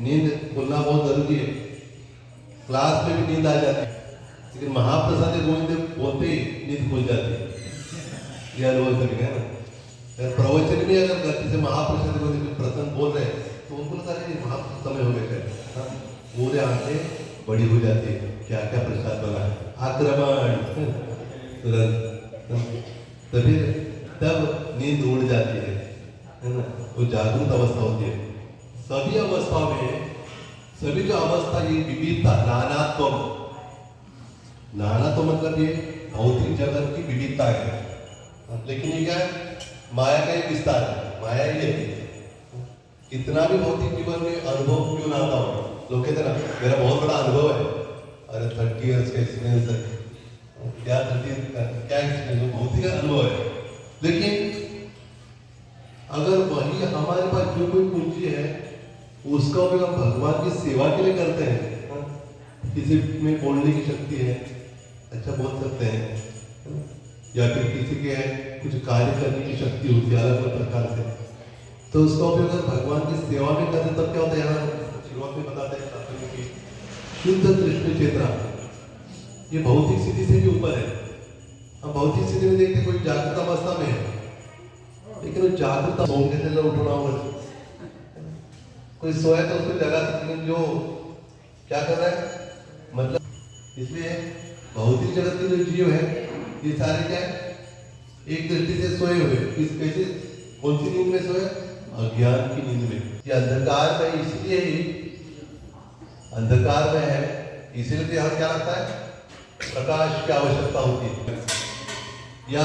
नींद खुलना बहुत जरूरी है। क्लास में भी नींद आ जाती है, लेकिन महाप्रसाद गोविंद बोलते ही नींद खुल जाती है। ये अनुभव तरीका है ना। प्रवचन में अगर गलती से महाप्रसाद गोविंद प्रसंग बोल रहे हैं तो उनको लगता है महाप्रसाद समय हो गया, पूरे आंखें बड़ी हो जाती है, क्या क्या प्रसाद बना है, आक्रमण तुरंत। तभी तब नींद उड़ जाती है ना, तो जागरूक अवस्था होती है। सभी अवस्थाओं में, सभी जो अवस्था ये विविधता, नानात्व, नाना तो मतलब ये भौतिक जगत की विविधता है, लेकिन ये क्या है, माया का एक विस्तार है। माया ये इतना भी भौतिक जीवन में अनुभव क्यों ना आता हो। लोग कहते ना मेरा बहुत बड़ा अनुभव है, अरे 30 ईयर्स का एक्सपीरियंस है, क्या 30 क्या एक्सपीरियंस, भौतिक अनुभव है। लेकिन अगर वही हमारे पास जो कोई पूंजी है उसका उपयोग हम भगवान की सेवा के लिए करते हैं, किसी में बोलने की शक्ति है, अच्छा बोल सकते हैं, या फिर किसी के कुछ कार्य करने की शक्ति होती है अलग अलग प्रकार से, तो उसका उपयोग अगर भगवान की सेवा में करते तब क्या होता है। यहाँ शुरुआत में बताते हैं कि शुद्ध कृष्ण चेतना ये भौतिक स्थिति से भी ऊपर है। हम भौतिक स्थिति में देखते कोई जागृत अवस्था में है, लेकिन वो जागृत सोने से उठना होगा, कोई सोया तो उसको जगा सकते, लेकिन जो क्या कर रहा है मतलब, इसलिए भौतिक जगत के जो जीव है ये सारे क्या है, एक दृष्टि से सोए हुए, किस कैसे कौन सी नींद में सोए, अज्ञान की नींद में। ये अंधकार में इसलिए ही अंधकार में है, इसीलिए यहाँ क्या लगता है, प्रकाश की आवश्यकता होती है। या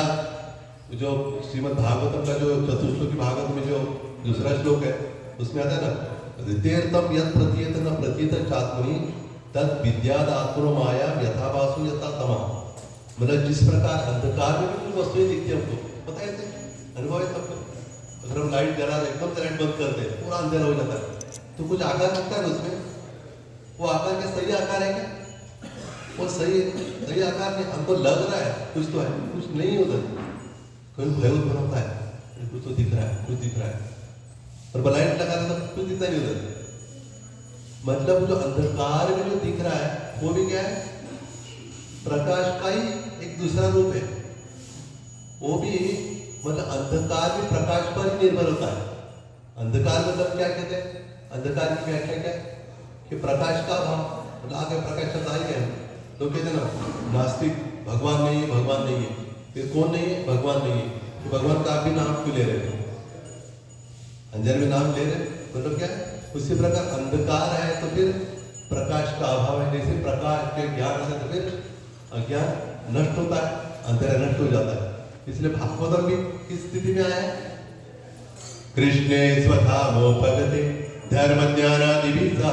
जो श्रीमद् भागवतम का जो चतुश्लोकी भागवत में जो दूसरा श्लोक है उसमें आता है ना, ऋतेर्थम यत् प्रतीयत न प्रतीयत चात्मनि तद विद्याद आत्मनो माया यथाभासु यथा तमा। मतलब जिस प्रकार अंधकार में भी कुछ वस्तुएं दिखती है हमको, पता है अनुभव है सबको। अगर हम लाइट जला रहे एकदम से लाइट बंद कर दे पूरा अंधेरा हो जाता है, तो कुछ आकार दिखता है उसमें, वो आकार क्या सही आकार है क्या, वो सही आकार नहीं, हमको लग रहा है कुछ तो है, कुछ नहीं होता, कोई भयभीत बनाता है, कुछ तो दिख रहा है, कुछ दिख रहा है, और लाइट लगा तो कुछ दिखता नहीं होता। मतलब जो अंधकार में जो दिख रहा है वो भी क्या है, प्रकाश का ही एक दूसरा रूप है। वो भी मतलब अंधकार भी प्रकाश पर ही निर्भर होता है। अंधकार मतलब क्या कहते हैं, अंधकार की व्याख्या क्या है कि प्रकाश का अभाव, मतलब आगे प्रकाश शब्द आ गया, तो कहते हैं ना नास्तिक, भगवान नहीं है, भगवान नहीं है, फिर कौन नहीं है, भगवान नहीं है, तो भगवान का आप भी नाम क्यों ले रहे हो, अंजन में नाम ले रहे, मतलब क्या है। उसी प्रकार अंधकार है तो फिर प्रकाश का अभाव है, जैसे प्रकाश के ज्ञान है तो फिर अज्ञान नष्ट होता है, अंधेरा नष्ट हो जाता है। इसलिए भागवतम भी किस स्थिति में आया है, कृष्णे स्वधामोपगते धर्म ज्ञानादिभिः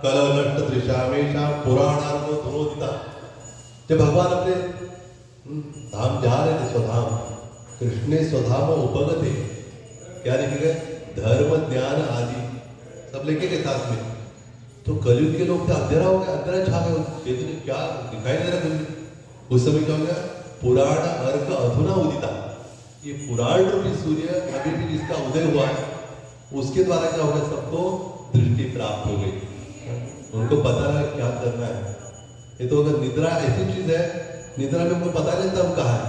कलो नष्ट दृशामेशा पुराणार्गो धुनोदिता। जब भगवान अपने धाम जा रहे थे, स्वधाम, कृष्णे स्वधाम उपगते, क्या लिखे गए, धर्म ज्ञान आदि सब लेके गए साथ में। तो कलयुग के लोग थे, अंधेरा हो गया, अंधेरा छा गया, क्या दिखाई दे रहा है। उस समय क्या हो गया, पुराण अर्क अधुना उदिता, ये पुराण रूपी सूर्य अभी भी जिसका उदय हुआ है उसके द्वारा क्या हो गया, सबको दृष्टि प्राप्त हो गई, उनको पता है क्या करना है। ये तो अगर निद्रा ऐसी चीज है, निद्रा में हमको पता नहीं था हम कहाँ है,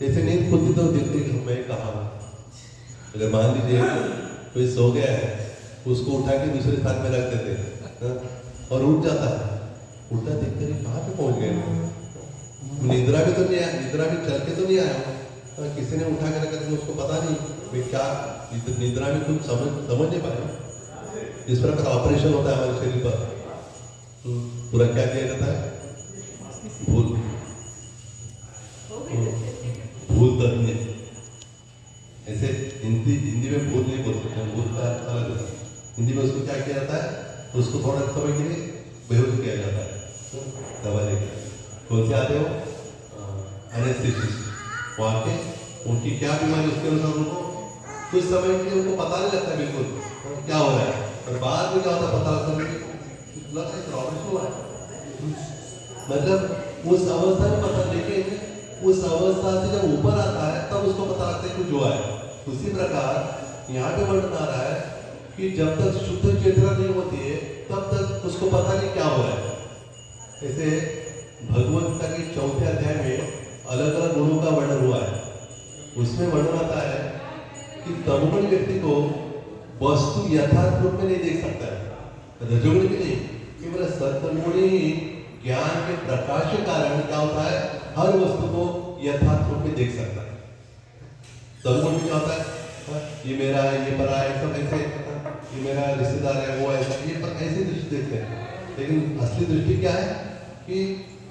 जैसे नींद खुलती तो देखते मैं कहाँ हूँ। अगर मान लीजिए कोई सो गया है, उसको उठा के दूसरे स्थान में रख देते और उठ जाता है, उल्टा देखते नहीं कहाँ पे पहुंच गए, निद्रा में तो नहीं आया, निद्रा में चल के तो नहीं आया, किसी ने उठा के रखा तो उसको पता नहीं मैं क्या निद्रा में कुछ समझ नहीं पाया। इस प्रकार ऑपरेशन होता है हमारे शरीर पर, पूरा क्या किया जाता है, भूल तज्ञ, ऐसे हिंदी में भूल नहीं बोल सकते, भूल का अलग है, हिंदी में उसको क्या किया जाता है, उसको थोड़ा समय के लिए बेहोश किया जाता है दवा लेकर। कौन से आते हो, एनेस्थेसिस्ट, वहाँ के उनकी क्या बीमारी उसके अनुसार उनको कुछ समय के लिए उनको पता नहीं लगता बिल्कुल क्या हो रहा है, और बाद में क्या होता है पता लगता है ऑपरेशन हुआ है। मतलब उस अवस्था में पता, लेकिन उस अवस्था से जब ऊपर आता है तब उसको पता लगता है कुछ हुआ है। उसी प्रकार यहाँ पे वर्णन आ रहा है कि जब तक शुद्ध चेतना नहीं होती है उसको पता नहीं क्या हो रहा है। ऐसे भगवत गीता के 4थे अध्याय में अलग अलग गुणों का वर्णन हुआ है। उसमें वर्णन आता है कि तमोगुणी व्यक्ति को वस्तु यथार्थ रूप में नहीं देख सकता है, रजोगुणी भी नहीं, केवल सत्वगुणी ज्ञान के प्रकाश के कारण क्या होता है, हर वस्तु को यथार्थ रूप में देख सकता है। तमोगुण में क्या होता है, ये मेरा है, ये परा है, सब ऐसे, ये मेरा रिश्तेदार है, वो ऐसा, ये पर ऐसी दृष्टि देखते हैं। लेकिन असली दृष्टि क्या है कि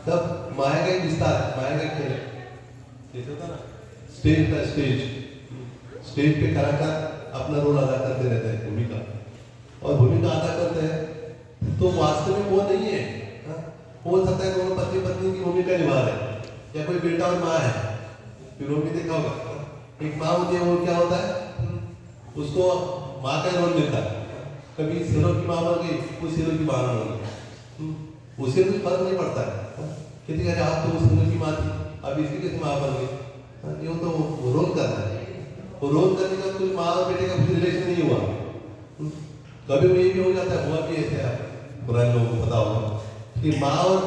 सब माया का विस्तार है, माया का खेल है। जैसे होता ना स्टेज का स्टेज पे कलाकार अपना रोल अदा करते रहते हैं, भूमिका, और भूमिका अदा करते हैं तो वास्तव में वो नहीं है। हो सकता है दोनों पति पत्नी की भूमिका निभा रहे हैं, या कोई बेटा और माँ है, फिर वो भी देखा होगा। एक माँ होती है, वो क्या होता है, उसको माँ का रोल मिलता है। कभी सिरों की माँ बन गई, उस सिरों की माँ बन गई, उससे कुछ फर्क नहीं पड़ता है। किसी कहते आप तो उस सिरों की माँ थी, अब इसी के माँ बन गई, ये तो रोल कर रहा है। वो रोल करने का कोई माँ और बेटे का कुछ रिलेशन नहीं हुआ। कभी ये भी हो जाता है, हुआ भी ऐसे है, पुराने लोगों को पता होगा कि माँ और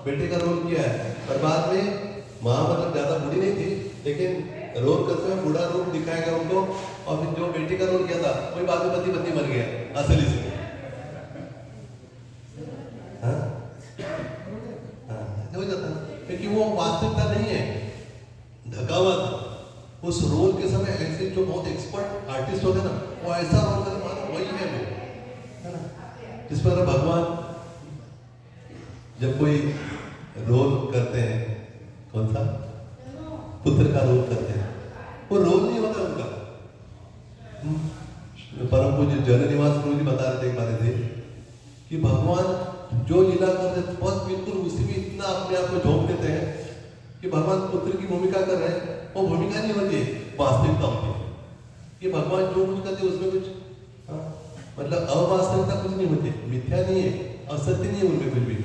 बेटे का रोल किया है, और बाद में माँ मतलब ज्यादा बूढ़ी नहीं थी, लेकिन रोल करते हुए बूढ़ा रूप दिखाया गया उनको, और फिर जो बेटे का रोल किया था वही बाद में पति पत्नी बन गया असली से। हो जाता है क्योंकि वो वास्तविकता नहीं है, ढकावत। उस रोल के समय ऐसे जो बहुत एक्सपर्ट आर्टिस्ट होते हैं ना, वो ऐसा रोल करते मानो वही है वो, है ना। जिस पर भगवान जब कोई रोल करते हैं, कौन सा, पुत्र का रोल करते हैं, वो रोल नहीं होता उनका। परम पूज्य जन निवास गुरु जी बता रहे थे एक बार थे कि भगवान जो लीला करते हैं बस बिल्कुल उसी में इतना अपने आप को झोंक देते हैं कि भगवान पुत्र की भूमिका कर रहे हैं, वो भूमिका नहीं होती, वास्तविकता होती है। ये भगवान जो कुछ करते हैं उसमें कुछ मतलब अवास्तविकता कुछ नहीं होती, मिथ्या नहीं है, असत्य नहीं है उनमें कुछ भी।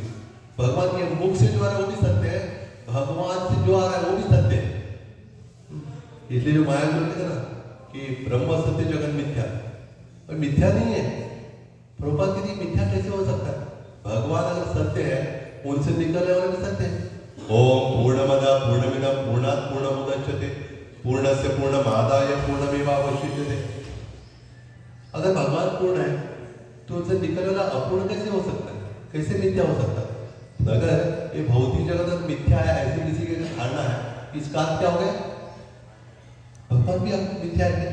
भगवान के मुख से जो आ रहा है वो भी सत्य है, भगवान से जो आ रहा है वो भी सत्य है। इसलिए जो माया बोलते हैं ना कि ब्रह्म सत्य जगत मिथ्या, और मिथ्या नहीं है। प्रभुपाद के लिए मिथ्या कैसे हो सकता है? भगवान अगर सत्य है, उनसे निकलने वाले भी सत्य है। ओम पूर्णमदा पूर्णमिदं पूर्णात् पूर्णमुदच्यते पूर्णस्य पूर्णमादाय पूर्णमेवावशिष्यते। अगर भगवान पूर्ण है तो उनसे निकलने वाला अपूर्ण कैसे हो सकता है, कैसे मिथ्या हो सकता है? अगर ये भौतिक जगत मिथ्या है, ऐसे किसी की धारणा है, इसका अर्थ क्या हो गया? भगवान भी आपको मिथ्या है,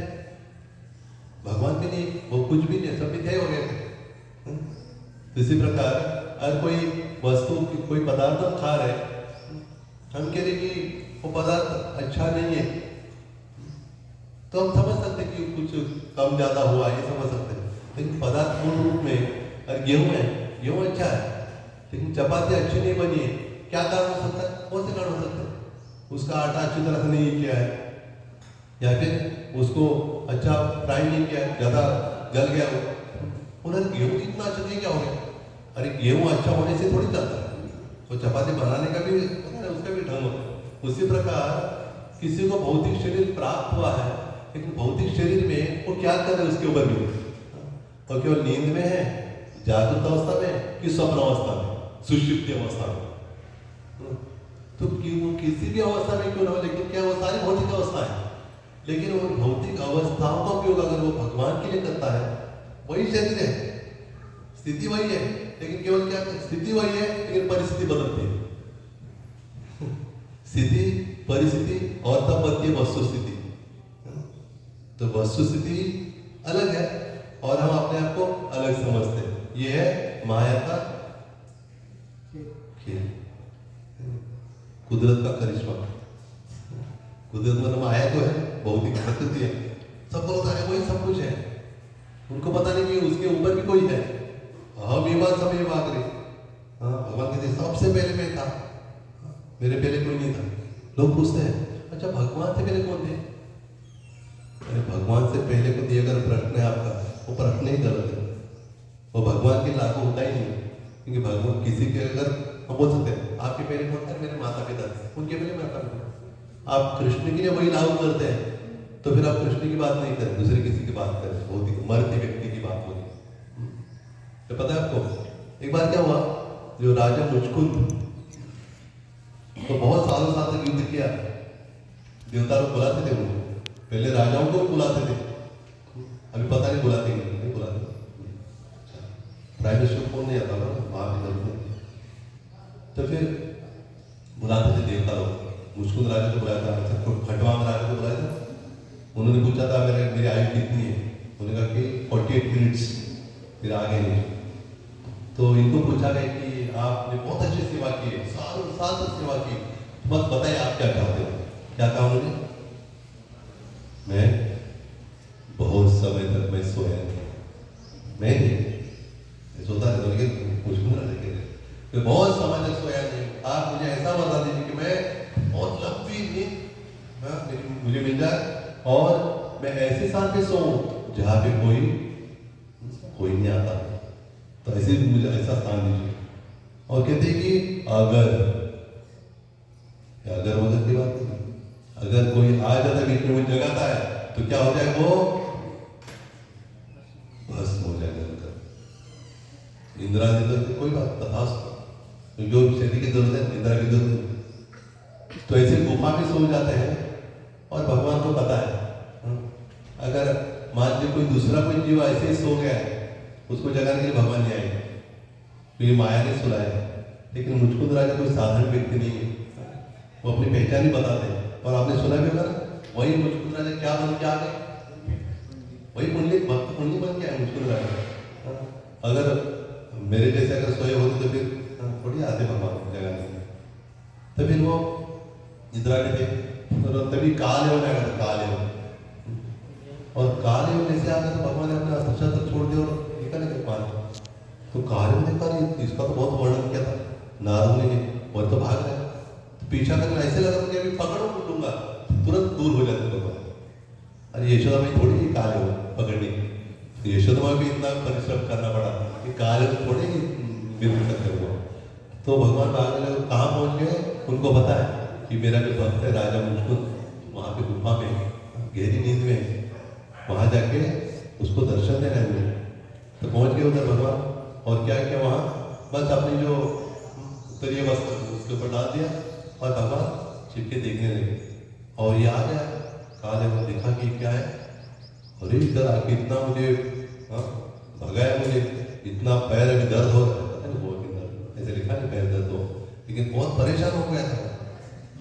भगवान भी नहीं, वो कुछ भी नहीं, सब मिथ्या ही हो गए। इसी प्रकार अगर कोई वस्तु कोई पदार्थ हम खा रहे, हम कह रहे कि वो पदार्थ अच्छा नहीं है, तो हम समझ सकते कि कुछ कम ज्यादा हुआ, ये समझ सकते हैं। लेकिन पदार्थ मूल रूप में अगर गेहूं है, गेहूं अच्छा है, लेकिन चपाती अच्छी नहीं बनी है, क्या कारण हो सकता है? कौन से कारण हो सकते हैं? उसका आटा अच्छी तरह से नहीं किया है, या फिर उसको अच्छा फ्राई नहीं किया है, ज्यादा जल गया वो। उन्होंने गेहूं इतना अच्छा नहीं क्या हो गया? अरे गेहूं अच्छा होने से थोड़ी चलता है, तो चपाती बनाने का भी उसका भी ढंग होता है। उसी प्रकार किसी को भौतिक शरीर प्राप्त हुआ है, लेकिन भौतिक शरीर में वो क्या कर रहे हैं उसके ऊपर भी, और केवल नींद में है, जागृत अवस्था में कि स्वप्न अवस्था में, सुषुप्ति अवस्था में, तो वो किसी भी अवस्था में क्यों ना हो, लेकिन क्या वो सारी भौतिक अवस्था है। लेकिन वो भौतिक अवस्थाओं का उपयोग अगर वो भगवान के लिए करता है, वही शरीर है, स्थिति वही है, लेकिन केवल क्या स्थिति वही है, लेकिन परिस्थिति बदलती है। स्थिति, परिस्थिति और तब बनती है वस्तु स्थिति। तो वस्तु स्थिति अलग है और हम अपने आप को अलग समझते हैं। यह है माया का खेल, कुदरत का करिश्मा। कुदरत मतलब माया तो है, भौतिक प्रकृति है, सब बोलता है वही सब कुछ है, उनको पता नहीं कि उसके ऊपर भी कोई है। हम ये बात सब ये बात रहे, भगवान कहते सबसे पहले मैं था, मेरे पहले कोई नहीं था। लोग पूछते हैं अच्छा भगवान से पहले कौन थे? अरे भगवान से पहले को दिया अगर प्रश्न है आपका, वो प्रश्न ही गलत है, वो भगवान के लागू होता ही नहीं। क्योंकि भगवान किसी के अगर हम बोल सकते हैं आपके पहले कौन था? मेरे माता पिता थे, उनके पहले माता पिता। आप कृष्ण के लिए वही लागू करते हैं, तो फिर आप कृष्ण की बात नहीं करें, दूसरे किसी की बात करें, भौतिक मरते व्यक्ति की बात होगी। तो पता है आपको एक बार क्या हुआ, जो राजा मुचकुंद तो बहुत सालों साल तक युद्ध किया, देवता लोग बुलाते थे उनको, पहले राजाओं को भी बुलाते थे, अभी पता नहीं बुलाते नहीं बुलाते, प्राइम मिनिस्टर कौन नहीं आता ना वहां की जरूरत नहीं, तो फिर बुलाते थे देवता लोग। मुचकुंद राजा को बुलाया था, खटवांग राजा को बुलाया था, उन्होंने पूछा था मेरी आयु कितनी है, उन्होंने कहा कि 48 मिनट्स, फिर आगे नहीं। तो इनको पूछा गया कि आपने बहुत अच्छी सेवा की है, सालों साल तक सेवा की, बस बताइए आप क्या चाहते हो। क्या कहा उन्होंने, मैं बहुत समय तक मैं सोया नहीं, मैं नहीं सोता रहता, लेकिन मुझको ना लेके मैं बहुत समय तक सोया नहीं, आप मुझे ऐसा बता दीजिए कि मैं बहुत लंबी नींद मुझे मिल जाए और मैं ऐसे स्थान पे सोऊं जहां पे कोई नहीं आता, तो ऐसे मुझे ऐसा स्थान दीजिए। और कहते हैं कि अगर की बात नहीं, अगर कोई आ जाता है बीच में, कोई जगाता है तो क्या हो जाए, वो भस्म हो जाएगा। इंदिरा जी तो कोई बात तथास्तु, जो शरीर की जरूरत है इंदिरा की जरूरत है, तो ऐसे गुफा में सो जाते हैं और भगवान को पता है अगर मान लीजिए कोई दूसरा कोई जीव ऐसे ही सो गया है, उसको जगाने के लिए भगवान नहीं आएंगे, तो ये माया ने सुलाया। लेकिन मुचकुंद राजा कोई साधारण व्यक्ति नहीं है, वो अपनी पहचान ही बताते हैं। और आपने सुना भी होगा ना, वही मुचकुंद राजा क्या बन के आ गए, वही पुण्य भक्त पुण्य बन गया है मुचकुंद राजा। अगर मेरे जैसे अगर सोए होते तो फिर थोड़ी आते भगवान को जगाने के, तो फिर वो इंदिरा के थे, तो तभी काल एवं आया था, काल एवं, और काल एवं जैसे आ गया तो भगवान ने अपने अस्त्र शस्त्र छोड़ दिया और निकल गए पानी। तो काल एवं देखा नहीं, इसका तो बहुत वर्णन किया था नारद ने, और तो भाग गया, पीछा करने ऐसे लगा मुझे अभी पकड़ो लूंगा, तुरंत दूर हो जाते भगवान। अरे यशोदा में थोड़ी ही काल एवं पकड़नी, तो यशोदा में भी इतना परिश्रम करना पड़ा कि काल एवं थोड़े ही मिल सकते हुआ। तो भगवान भागने लगे, कहाँ पहुंच गए, उनको पता है कि मेरा जो भक्त है राजा मुचकुंद वहाँ पे गुफा में गहरी नींद में, वहाँ जाके उसको दर्शन देना है। तो पहुँच गए उधर भगवान, और क्या किया वहाँ, बस अपनी जो उत्तरीय वस्त्र उसके ऊपर डाल दिया और भगवान छिपके देखने लगे। और ये आ गया काल एवं, देखा कि क्या है, अरे इधर आके इतना मुझे भगाया, मुझे इतना पैर अभी दर्द हो रहा है, पता नहीं बहुत दर्द, ऐसे लिखा नहीं पैर दर्द हो, लेकिन बहुत परेशान हो गया था।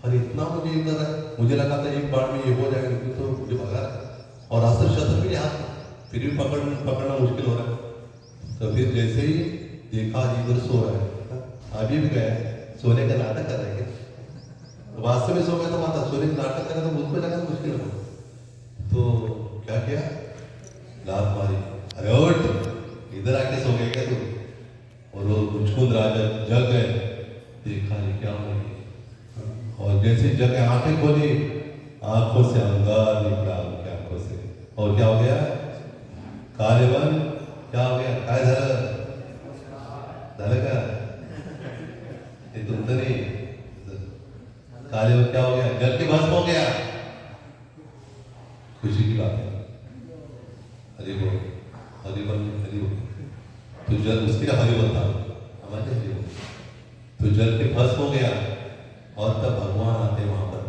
अरे इतना मुझे इधर है, मुझे लगा था एक बार में ये हो जाएगा, लेकिन तो मुझे भगा रहा है और अस्त्र शस्त्र भी हाथ में, फिर भी पकड़ना मुश्किल हो रहा है। तो फिर जैसे ही देखा इधर सो रहा है, अभी भी गया सोने का नाटक कर रहे हैं, तो वास्तव में सो गया तो माता सोने का नाटक करे तो मुझको लगा मुश्किल हो, तो क्या किया, लात मारी, अरे उठ इधर आके सो गए क्या तू। और वो मुचकुंद राजा जग गए, देखा नहीं क्या हो गया, और जैसे जगह आंखें खोली, आंखों से अंगार निकला उनकी आंखों से, और क्या हो गया, कालेवन क्या हो गया, काय झालं का, ये तुमचं नहीं, कालेवन क्या हो गया, जल के भस्म हो गया। खुशी की बात है, हरि बोल हरि बोल हरि बोल, तो जल उसके हरि बोलता हमारे हरि बोल, तो जल के भस्म हो गया, और तब भगवान आते वहां पर,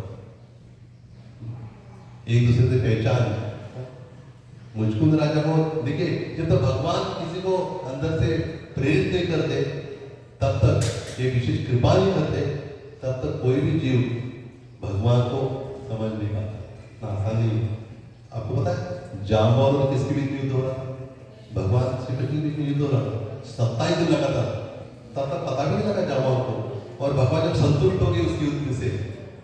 एक दूसरे से पहचान। मुचकुंद राजा को देखिए, जब तक भगवान किसी को अंदर से प्रेरित नहीं करते, तब तक ये विशेष कृपा नहीं करते, तब तक कोई भी जीव भगवान को समझ नहीं पाता, आसान नहीं। आपको पता है जाम्बवान और किसके बीच युद्ध हो रहा, भगवान श्री कृष्ण के बीच में युद्ध हो रहा, 27 दिन लगा था, तब तक पता भी नहीं लगा जाम्बवान को। और भगवान जब संतुष्ट हो गए उस युद्ध से,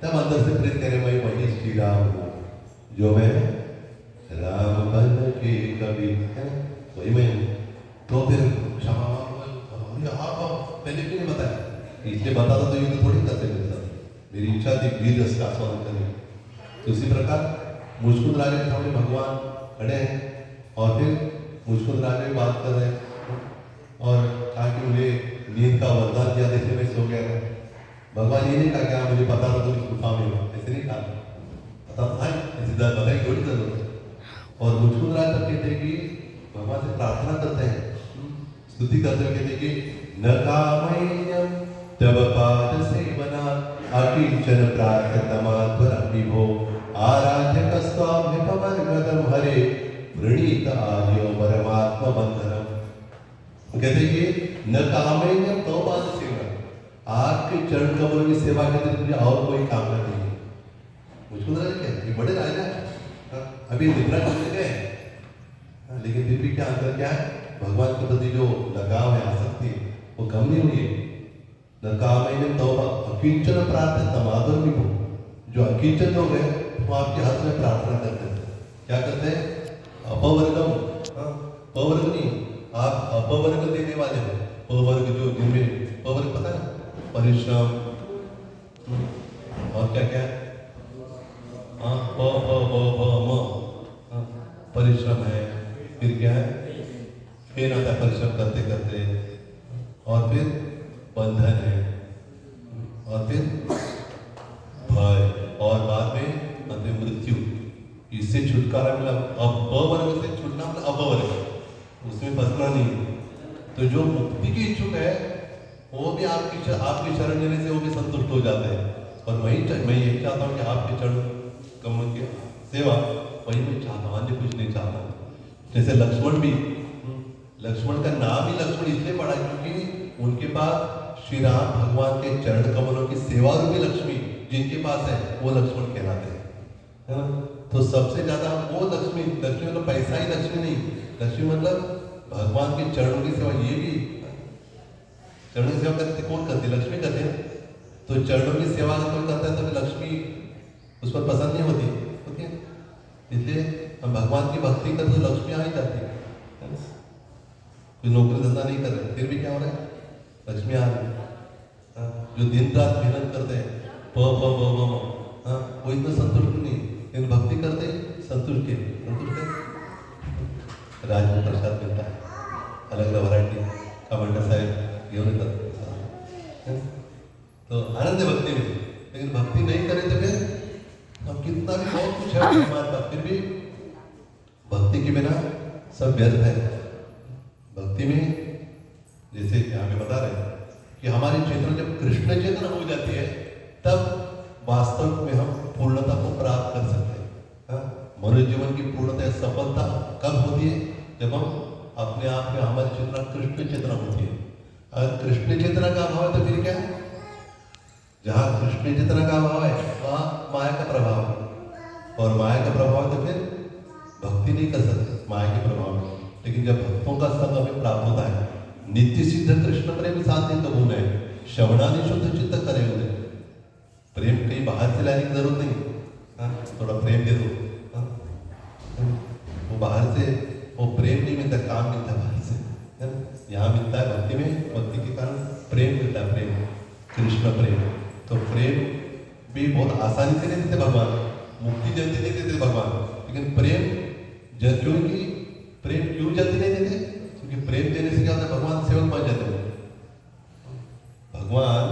तब अंदर से प्रेरित करे, वही श्री राम जो मैं राम बन के कभी है, वही मैं। तो फिर क्षमा पहले क्यों नहीं बताया, इसलिए बताता तो युद्ध थोड़ी करते मेरे साथ, मेरी इच्छा थी वीर रस का आस्वादन करने। तो इसी प्रकार मुचकुंद राजा के सामने भगवान खड़े हैं, और फिर मुचकुंद राजा भी बात कर रहे हैं, और कहा कि मुझे नींद का वरदान दिया, देखने में सो गया था। भगवान ये नहीं कहा क्या मुझे पता था तो गुफा में हो, ऐसे नहीं कहा, पता था ऐसी दर्द बताई थोड़ी जरूरत है। और मुचकुंद राजा कहते हैं कि भगवान से प्रार्थना करते हैं, स्तुति करते हुए कहते कि न कामय्यम तव पाद सेवना अकिंचन प्रार्थतमाध्वरं विभो आराध्य कस्त्वाम्यपवर्गदं हरे प्रणीत आर्यो परमात्म बंधनम। कहते कि न कामय्यम तव पाद सेवना, आपके चरण कमलों की सेवा के लिए मुझे और कोई काम नहीं है। मुझको लगा क्या ये बड़े राजा अभी निद्रा करते गए, लेकिन फिर भी क्या अंतर क्या है, भगवान के प्रति जो लगाव है, आसक्ति है, वो कम नहीं हुई है। न कामय्यम तव अकिंचन प्रार्थतमाध्वरं विभो, जो अकिंचन लोग हैं वो आपके हाथ में प्रार्थना करते हैं। क्या करते हैं? अपवर्गम, पवर्ग नहीं, आप अपवर्ग देने वाले हो। पवर्ग जो जिनमें पवर्ग पता है, परिश्रम और क्या क्या, परिश्रम है, फिर क्या है, फिर आता है परिश्रम करते करते, और फिर बंधन है, और फिर भय, और बाद में अंत में मृत्यु। इससे छुटकारा मिला। अब वर्ग से छूटना मतलब अपवर्ग, उसमें फंसना नहीं। तो जो मुक्ति की इच्छुक है वो भी आपकी शरण लेने से वो भी संतुष्ट हो जाते हैं। और मैं यही चाहता हूँ कि आपके चरण कमल की सेवा वही मैं चाहता हूँ, अन्य कुछ नहीं चाहता। जैसे लक्ष्मण भी, लक्ष्मण का नाम ही लक्ष्मण इसलिए पड़ा क्योंकि उनके पास श्री राम भगवान के चरण कमलों की सेवा रूपी लक्ष्मी जिनके पास है वो लक्ष्मण कहलाते हैं, है ना। तो सबसे ज्यादा वो लक्ष्मी मतलब पैसा ही लक्ष्मी नहीं, लक्ष्मी मतलब भगवान के चरणों की सेवा। ये भी चरणों की सेवा करते कौन करते? लक्ष्मी करते हैं। तो चरणों की सेवा अगर कोई करता है तो लक्ष्मी उस पर पसंद नहीं होती, है। इसलिए हम भगवान की भक्ति करते तो लक्ष्मी आ ही जाती है। कोई नौकरी धंधा नहीं कर रहे फिर भी क्या हो रहा है, लक्ष्मी आ रही है। जो दिन रात मेहनत करते हैं वो इतना संतुष्ट नहीं, लेकिन भक्ति करते संतुष्ट है। राज में प्रसाद मिलता है, अलग अलग वैरायटी कमांडर साहब घेऊन येतात। तो आनंद है भक्ति में, लेकिन भक्ति नहीं करे तो फिर हम कितना भी बहुत कुछ है हमारे पास, फिर भी भक्ति के बिना सब व्यर्थ है। भक्ति में जैसे यहाँ पे बता रहे हैं कि हमारी चेतना जब कृष्ण चेतना हो जाती है तब वास्तव में हम पूर्णता को प्राप्त कर सकते हैं। मनुष्य जीवन की पूर्णता सफलता कब होती है? जब हम अपने आप में हमारी चेतना कृष्ण चेतना होती है। अगर कृष्ण चेतना का अभाव है तो फिर क्या है? जहाँ कृष्ण चेतना का अभाव है वहाँ माया का प्रभाव है, और माया का प्रभाव है तो फिर भक्ति नहीं कर सकते माया के प्रभाव में। लेकिन जब भक्तों का संग हमें प्राप्त होता है, नित्य सिद्ध कृष्ण प्रेम साधे तो गुण है, श्रवणादि शुद्ध चित्त करे उन्हें। प्रेम कहीं बाहर से लाने की जरूरत नहीं, थोड़ा प्रेम दे दो, वो बाहर से वो प्रेम नहीं मिलता, काम मिलता है बाहर से, है ना। यहाँ मिलता है भक्ति में, भक्ति के कारण प्रेम मिलता है, प्रेम कृष्ण प्रेम। तो प्रेम भी बहुत आसानी से नहीं देते भगवान, मुक्ति जल्दी नहीं देते भगवान, लेकिन प्रेम क्योंकि प्रेम क्यों जल्दी नहीं देते? क्योंकि प्रेम देने से क्या होता है, भगवान सेवक बन जाते हैं। भगवान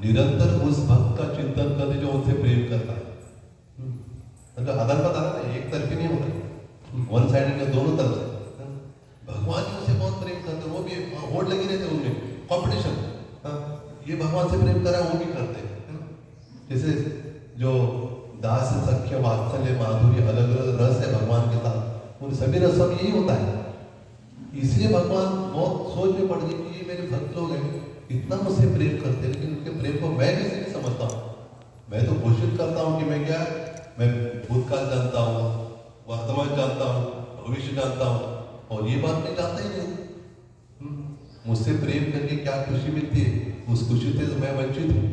निरंतर उस भक्त का चिंतन करते जो उनसे प्रेम करता है। मतलब आदान प्रदान है, एक तरफी नहीं होता, वन साइडेड है, दोनों तरफ से। भगवान जी उसे बहुत प्रेम करते, वो भी होड़ लगी रहते उनमें, कॉम्पिटिशन। ये भगवान से प्रेम करा वो भी करते हैं। जैसे जो दास सख्य वात्सल्य माधुर्य अलग अलग रस है भगवान के साथ, उन सभी रसों में यही होता है। इसलिए भगवान बहुत सोच में पड़ गए कि ये मेरे भक्त लोग हैं, इतना मुझसे प्रेम करते हैं, लेकिन उनके प्रेम को मैं कैसे नहीं समझता हूँ। मैं तो घोषित करता हूँ कि मैं क्या, मैं भूतकाल जानता हूँ, वर्तमान जानता हूँ, भविष्य जानता हूँ, और ये बात मैं जानता ही नहीं। मुझसे प्रेम करके क्या खुशी मिलती है, उस खुशी से तो मैं वंचित हूँ।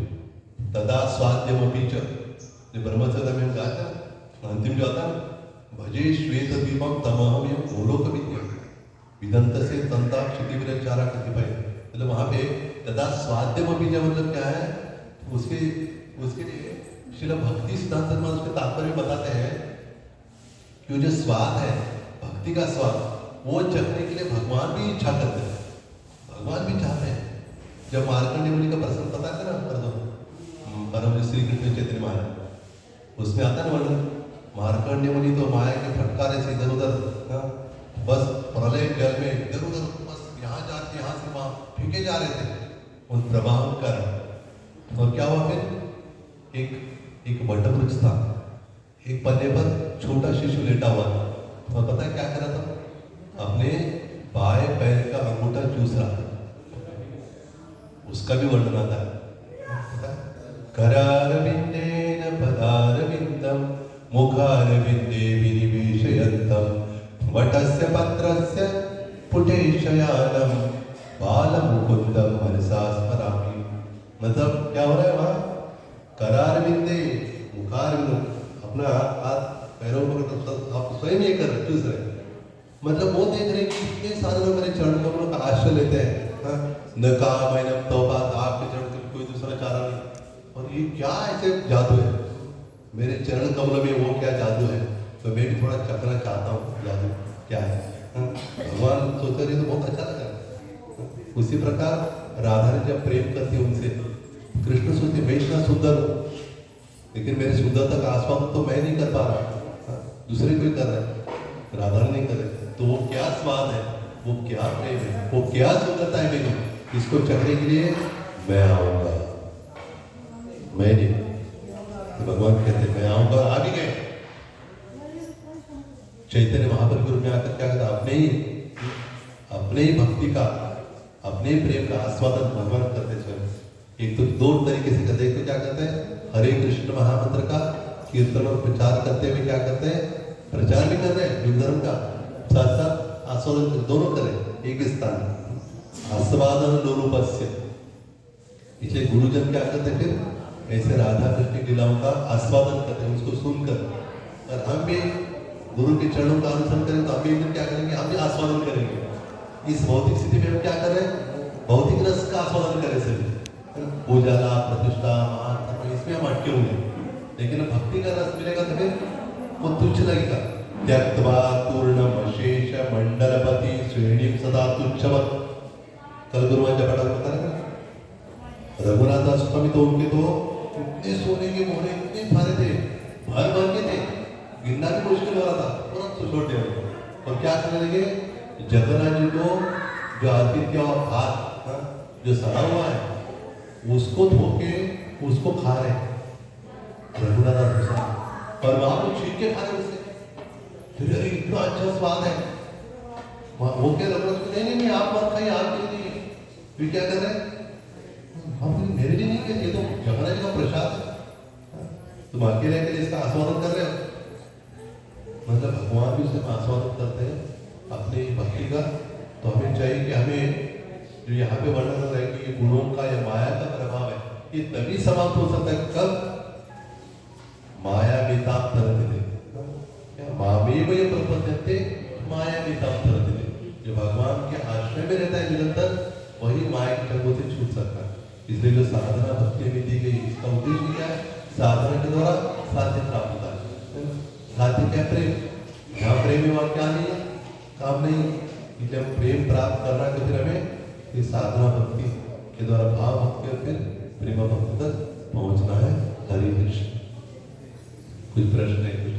तदा स्वाद्यमपि च, जो ब्रह्मचर्य में गाता अंतिम जो आता है, भजे श्वेत दीपम तमहम यम गोलोक विद्यम विदंत से तंता क्षितिविरचारा कतिपय। मतलब वहाँ पे तदा स्वाद्यमपि च मतलब क्या है, उसके लिए श्रील भक्ति सिद्धांत शर्मा उसके तात्पर्य बताते हैं कि जो स्वाद है भक्ति का स्वाद, वो चखने के लिए भगवान भी इच्छा करते हैं, भगवान भी चाहते हैं। जब मार्कंडेय मुनि का प्रसंग पता है ना, कर दो परम श्री कृष्ण चैतन्य महाराज, उसमें आता है ना वर्णन, मार्कंडेय मुनि तो माया के फटकारे से इधर उधर, बस प्रलय जल में इधर उधर, बस यहाँ जाते यहाँ झुके जा रहे थे उन प्रवाह के कारण। और क्या हुआ फिर, एक वटवृक्ष था, एक पन्ने पर छोटा शिशु लेटा हुआ था। तो पता है क्या कर रहा था, अपने बाएं पैर का अंगूठा चूस रहा था। उसका भी वर्णन आता है, करारविंदेन पदारविंदम मुखारविंदे विनिवेशयन्तम वटस्य पत्रस्य पुटे शयानम बालमुकुंदम मनसा स्मरामि। मतलब क्या हो रहा है वहां, करारविंदे मुखारविंद, अपना हाथ पैरों पर आप स्वयं ये कर रहे, चूस रहे, मतलब वो देख रहे कि कितने सारे लोग मेरे चरण कमलों का आश्रय लेते हैं, न काम है न तौबा, आपके चरण कमल कोई दूसरा चारा नहीं। और ये क्या ऐसे जादू है मेरे चरण कमलों में, वो क्या जादू है, तो मैं भी थोड़ा चखना चाहता हूँ जादू क्या है। भगवान सोचते रहे तो बहुत अच्छा लगा। उसी प्रकार राधा ने जब प्रेम करती है उनसे, कृष्ण सोचते मैं इतना सुंदर हूँ, लेकिन मेरे सुंदरता का आस्वादन तो मैं नहीं कर पा रहा, दूसरे कोई कर रहा है, राधा नहीं कर रहे। तो वो क्या स्वाद है, वो क्या प्रेम है, वो क्या सुंदरता है मेरी, इसको चखने के लिए मैं आऊंगा। मैं नहीं, तो भगवान कहते मैं आऊंगा, आ भी गए। चैतन्य महाप्रभु में आकर क्या कहता, अपने ही भक्ति का, अपने ही प्रेम का आस्वादन भगवान करते स्वयं। एक तो दो तरीके से करते, एक तो क्या करते हैं हरे कृष्ण महामंत्र का कीर्तन और प्रचार करते हुए क्या करते हैं, प्रचार भी कर रहे हैं हिंदू धर्म का, साथ साथ आस्वादन दोनों करें एक स्थान। आस्वादन लोलुपस्य, इसलिए गुरुजन क्या करते फिर ऐसे राधा कृष्ण की लीलाओं का आस्वादन करते हैं, उसको सुनकर। और हम भी गुरु के चरणों का अनुसरण करें तो हम भी क्या करेंगे, हम भी आस्वादन करेंगे। इस भौतिक स्थिति में हम क्या करें, भौतिक रस का आस्वादन करें सभी, पूजा लाभ प्रतिष्ठा मान, इसमें हम अटके हुए। लेकिन भक्ति का रस मिलेगा तो फिर वो तुच्छ लगेगा। त्यक्त्वा पूर्णम शेष मंडलपति श्रेणी सदा तुच्छवत। कल गुरुवार जब पढ़ा होता है रघुनाथ दास स्वामी, तो उनके तो इतने सोने के मोहरे इतने सारे थे, भर भर के थे, गिनना भी मुश्किल हो रहा था, तुरंत छोटे हो। और क्या करने लगे, जगन्नाथ जी को जो आदित्य और हाथ जो सड़ा हुआ है उसको धोके उसको खा रहे रघुनाथ दास, और वहां को छीन के खा रहे उससे। फिर अरे इतना अच्छा स्वाद है, वो क्या रघुनाथ, नहीं आप मत खाइए, आप के लिए। फिर क्या कर रहे हैं, हम मेरे लिए नहीं कहते, ये तो जगन्नाथ जी का प्रसाद है, तुम अकेले के लिए इसका आस्वादन कर रहे हो। मतलब भगवान भी उसमें आस्वादन करते हैं अपनी भक्ति का। तो हमें चाहिए कि हमें जो यहाँ पे वर्णन हो रहा है कि ये गुणों का या माया का प्रभाव है, ये तभी समाप्त हो सकता है कब माया बेताब तरते थे, मामेव ये प्रपद्यते माया बेताब तरते थे। जो भगवान के आश्रय में रहता है निरंतर, वही माया के चंगों से छूट सकता है। इसलिए जो साधना भक्ति में दी गई, इसका उद्देश्य क्या है, साधना के द्वारा साध्य प्राप्त होता है। साध्य क्या, प्रेम। जहाँ प्रेम है वहाँ क्या नहीं है, काम नहीं। इसलिए हम प्रेम प्राप्त करना है तो फिर हमें ये साधना भक्ति के द्वारा भाव भक्ति और फिर प्रेम भक्ति तक पहुंचना है। हरि कृष्ण। कुछ प्रश्न है, कुछ